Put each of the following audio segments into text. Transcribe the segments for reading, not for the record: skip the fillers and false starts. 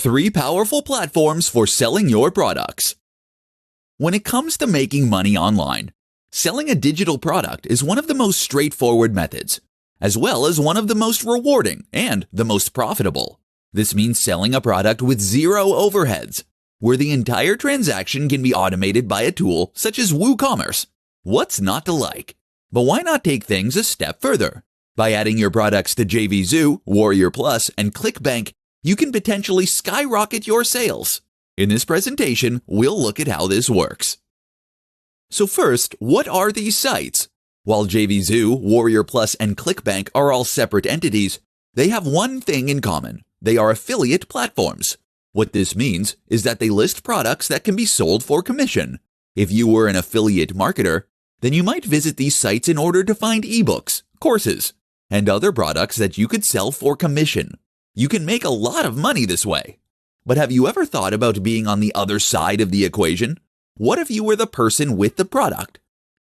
3 powerful platforms for selling your products. When it comes to making money online, selling a digital product is one of the most straightforward methods, as well as one of the most rewarding and the most profitable. This means selling a product with zero overheads, where the entire transaction can be automated by a tool such as WooCommerce. What's not to like? But why not take things a step further? By adding your products to JVZoo, Warrior Plus, and ClickBank, you can potentially skyrocket your sales. In this presentation, we'll look at how this works. So first, what are these sites? While JVZoo, Warrior Plus, and ClickBank are all separate entities, they have one thing in common. They are affiliate platforms. What this means is that they list products that can be sold for commission. If you were an affiliate marketer, then you might visit these sites in order to find ebooks, courses, and other products that you could sell for commission. You can make a lot of money this way. But have you ever thought about being on the other side of the equation? What if you were the person with the product?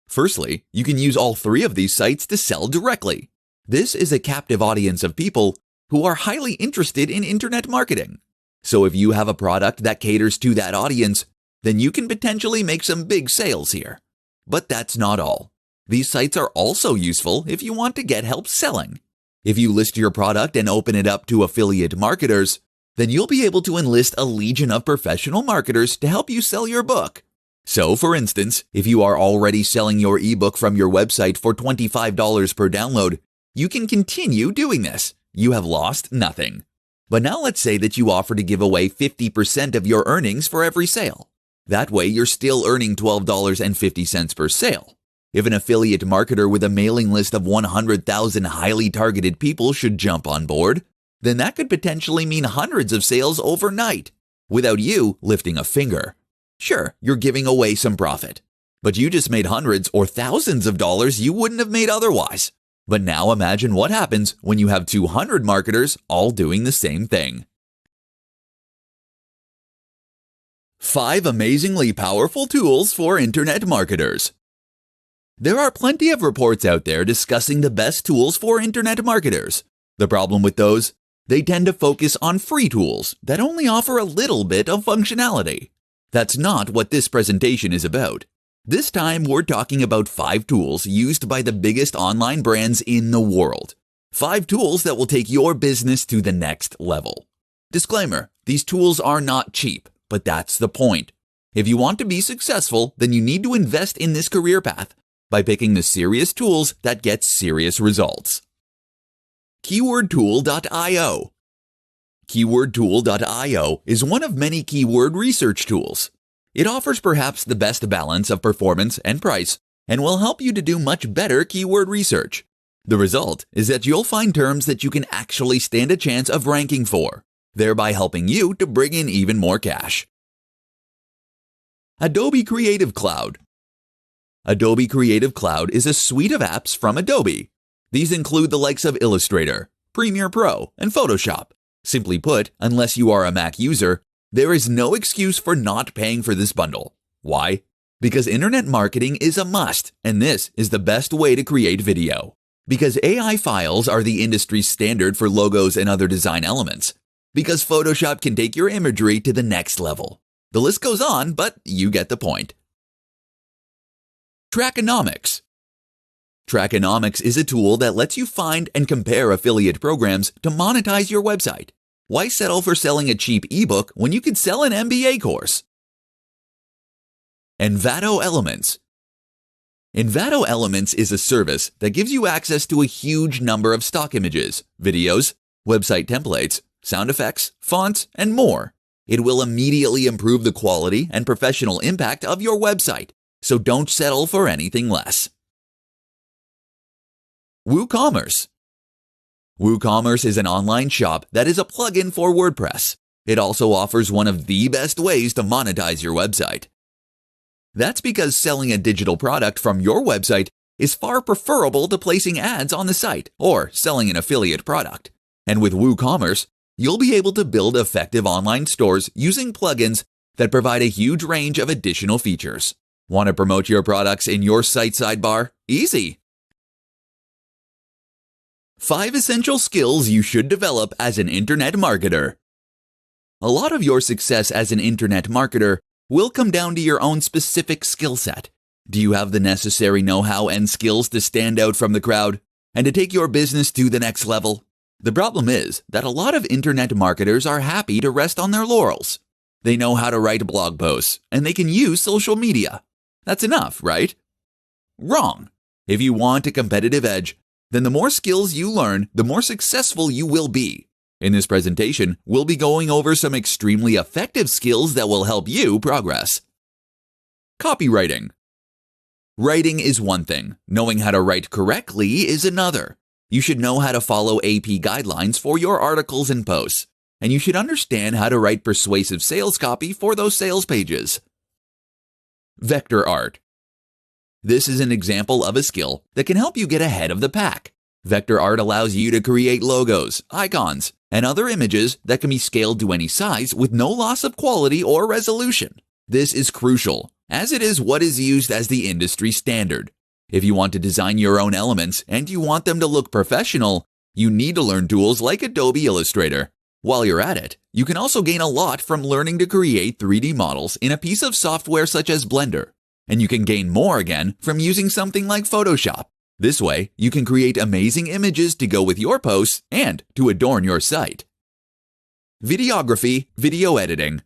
Firstly, you can use all 3 of these sites to sell directly. This is a captive audience of people who are highly interested in internet marketing. So if you have a product that caters to that audience, then you can potentially make some big sales here. But that's not all. These sites are also useful if you want to get help selling. If you list your product and open it up to affiliate marketers, then you'll be able to enlist a legion of professional marketers to help you sell your book. So, for instance, if you are already selling your ebook from your website for $25 per download, you can continue doing this. You have lost nothing. But now let's say that you offer to give away 50% of your earnings for every sale. That way, you're still earning $12.50 per sale. If an affiliate marketer with a mailing list of 100,000 highly targeted people should jump on board, then that could potentially mean hundreds of sales overnight, without you lifting a finger. Sure, you're giving away some profit, but you just made hundreds or thousands of dollars you wouldn't have made otherwise. But now imagine what happens when you have 200 marketers all doing the same thing. 5 amazingly powerful tools for internet marketers. There are plenty of reports out there discussing the best tools for internet marketers. The problem with those? They tend to focus on free tools that only offer a little bit of functionality. That's not what this presentation is about. This time we're talking about 5 tools used by the biggest online brands in the world. 5 tools that will take your business to the next level. Disclaimer, these tools are not cheap, but that's the point. If you want to be successful, then you need to invest in this career path by picking the serious tools that get serious results. Keywordtool.io. Keywordtool.io is one of many keyword research tools. It offers perhaps the best balance of performance and price and will help you to do much better keyword research. The result is that you'll find terms that you can actually stand a chance of ranking for, thereby helping you to bring in even more cash. Adobe Creative Cloud. Adobe Creative Cloud is a suite of apps from Adobe. These include the likes of Illustrator, Premiere Pro, and Photoshop. Simply put, unless you are a Mac user, there is no excuse for not paying for this bundle. Why? Because internet marketing is a must, and this is the best way to create video. Because AI files are the industry standard for logos and other design elements. Because Photoshop can take your imagery to the next level. The list goes on, but you get the point. Trackonomics. Trackonomics is a tool that lets you find and compare affiliate programs to monetize your website. Why settle for selling a cheap ebook when you could sell an MBA course? Envato Elements. Envato Elements is a service that gives you access to a huge number of stock images, videos, website templates, sound effects, fonts, and more. It will immediately improve the quality and professional impact of your website, so don't settle for anything less. WooCommerce. WooCommerce is an online shop that is a plugin for WordPress. It also offers one of the best ways to monetize your website. That's because selling a digital product from your website is far preferable to placing ads on the site or selling an affiliate product. And with WooCommerce, you'll be able to build effective online stores using plugins that provide a huge range of additional features. Want to promote your products in your site sidebar? Easy! 5 essential skills you should develop as an internet marketer. A lot of your success as an internet marketer will come down to your own specific skill set. Do you have the necessary know-how and skills to stand out from the crowd and to take your business to the next level? The problem is that a lot of internet marketers are happy to rest on their laurels. They know how to write blog posts, and they can use social media. That's enough, right? Wrong. If you want a competitive edge, then the more skills you learn, the more successful you will be. In this presentation, we'll be going over some extremely effective skills that will help you progress. Copywriting. Writing is one thing. Knowing how to write correctly is another. You should know how to follow AP guidelines for your articles and posts, and you should understand how to write persuasive sales copy for those sales pages. Vector art. This is an example of a skill that can help you get ahead of the pack. Vector art allows you to create logos, icons, and other images that can be scaled to any size with no loss of quality or resolution. This is crucial, as it is what is used as the industry standard. If you want to design your own elements and you want them to look professional, you need to learn tools like Adobe Illustrator. While you're at it, you can also gain a lot from learning to create 3D models in a piece of software such as Blender. And you can gain more again from using something like Photoshop. This way, you can create amazing images to go with your posts and to adorn your site. Videography, video editing.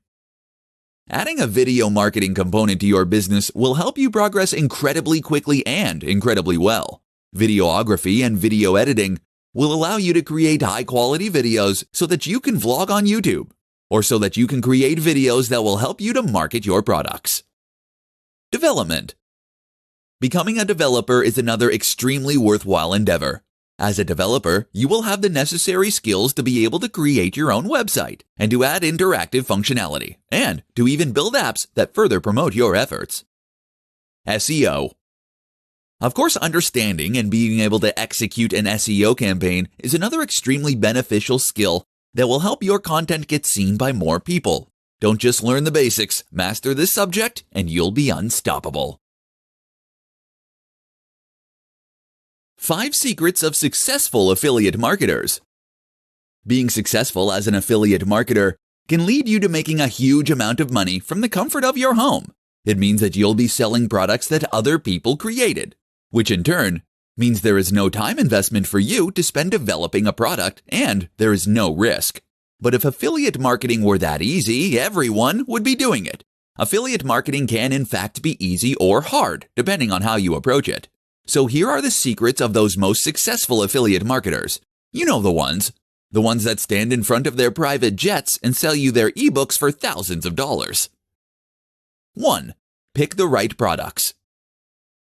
Adding a video marketing component to your business will help you progress incredibly quickly and incredibly well. Videography and video editing will allow you to create high-quality videos so that you can vlog on YouTube, or so that you can create videos that will help you to market your products. Development. Becoming a developer is another extremely worthwhile endeavor. As a developer, you will have the necessary skills to be able to create your own website and to add interactive functionality and to even build apps that further promote your efforts. SEO. Of course, understanding and being able to execute an SEO campaign is another extremely beneficial skill that will help your content get seen by more people. Don't just learn the basics, master this subject, and you'll be unstoppable. 5 secrets of successful affiliate marketers. Being successful as an affiliate marketer can lead you to making a huge amount of money from the comfort of your home. It means that you'll be selling products that other people created, which in turn means there is no time investment for you to spend developing a product and there is no risk. But if affiliate marketing were that easy, everyone would be doing it. Affiliate marketing can in fact be easy or hard, depending on how you approach it. So here are the secrets of those most successful affiliate marketers. You know the ones that stand in front of their private jets and sell you their ebooks for thousands of dollars. 1. Pick the right products.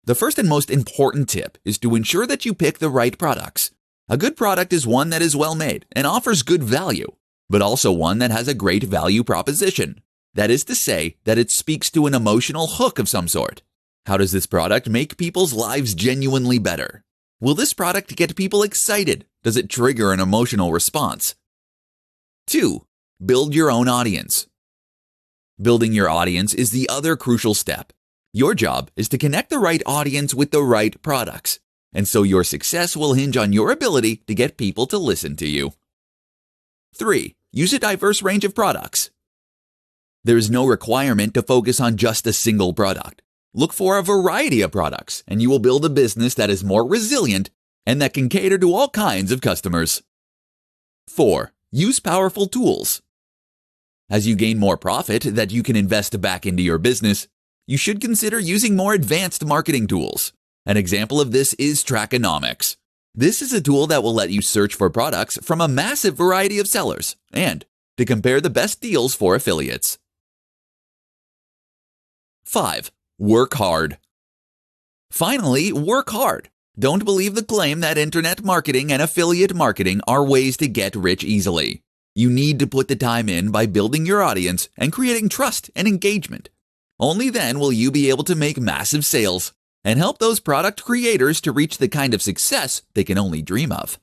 The first and most important tip is to ensure that you pick the right products. A good product is one that is well made and offers good value, but also one that has a great value proposition. That is to say, that it speaks to an emotional hook of some sort. How does this product make people's lives genuinely better? Will this product get people excited? Does it trigger an emotional response? 2. Build your own audience. Building your audience is the other crucial step. Your job is to connect the right audience with the right products, and so your success will hinge on your ability to get people to listen to you. 3. Use a diverse range of products. There is no requirement to focus on just a single product. Look for a variety of products, and you will build a business that is more resilient and that can cater to all kinds of customers. 4. Use powerful tools. As you gain more profit that you can invest back into your business, you should consider using more advanced marketing tools. An example of this is Trackonomics. This is a tool that will let you search for products from a massive variety of sellers and to compare the best deals for affiliates. 5. Work hard. Finally, work hard. Don't believe the claim that internet marketing and affiliate marketing are ways to get rich easily. You need to put the time in by building your audience and creating trust and engagement. Only then will you be able to make massive sales and help those product creators to reach the kind of success they can only dream of.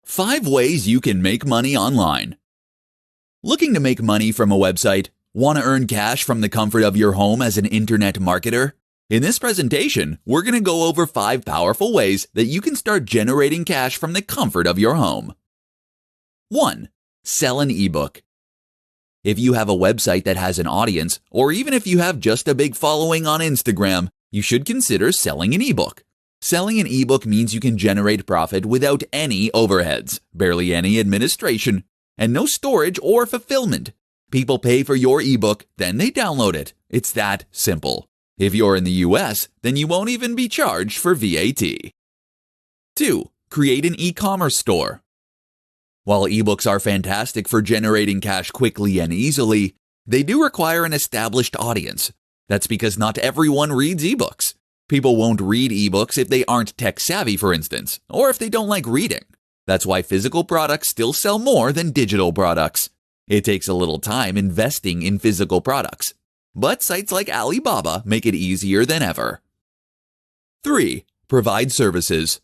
5 ways you can make money online. Looking to make money from a website? Want to earn cash from the comfort of your home as an internet marketer? In this presentation, we're going to go over 5 powerful ways that you can start generating cash from the comfort of your home. 1. Sell an ebook. If you have a website that has an audience, or even if you have just a big following on Instagram, you should consider selling an ebook. Selling an ebook means you can generate profit without any overheads, barely any administration, and no storage or fulfillment. People pay for your ebook, then they download it. It's that simple. If you're in the US, then you won't even be charged for VAT. 2. Create an e-commerce store. While ebooks are fantastic for generating cash quickly and easily, they do require an established audience. That's because not everyone reads ebooks. People won't read ebooks if they aren't tech-savvy, for instance, or if they don't like reading. That's why physical products still sell more than digital products. It takes a little time investing in physical products, but sites like Alibaba make it easier than ever. 3. Provide services.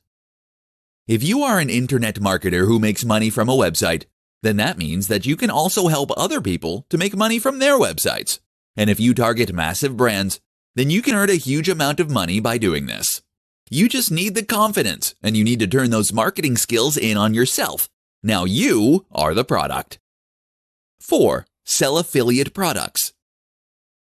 If you are an internet marketer who makes money from a website, then that means that you can also help other people to make money from their websites. And if you target massive brands, then you can earn a huge amount of money by doing this. You just need the confidence, and you need to turn those marketing skills in on yourself. Now you are the product. 4. Sell affiliate products.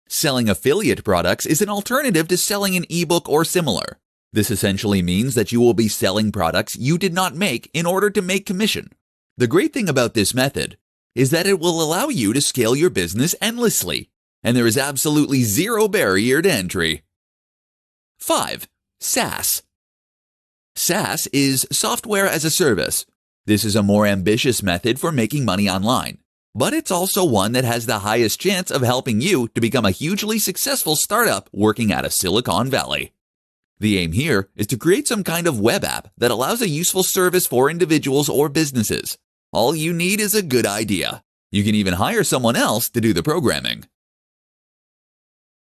Selling affiliate products is an alternative to selling an ebook or similar. This essentially means that you will be selling products you did not make in order to make commission. The great thing about this method is that it will allow you to scale your business endlessly, and there is absolutely zero barrier to entry. 5. SaaS. SaaS is software as a service. This is a more ambitious method for making money online, but it's also one that has the highest chance of helping you to become a hugely successful startup working out of Silicon Valley. The aim here is to create some kind of web app that allows a useful service for individuals or businesses. All you need is a good idea. You can even hire someone else to do the programming.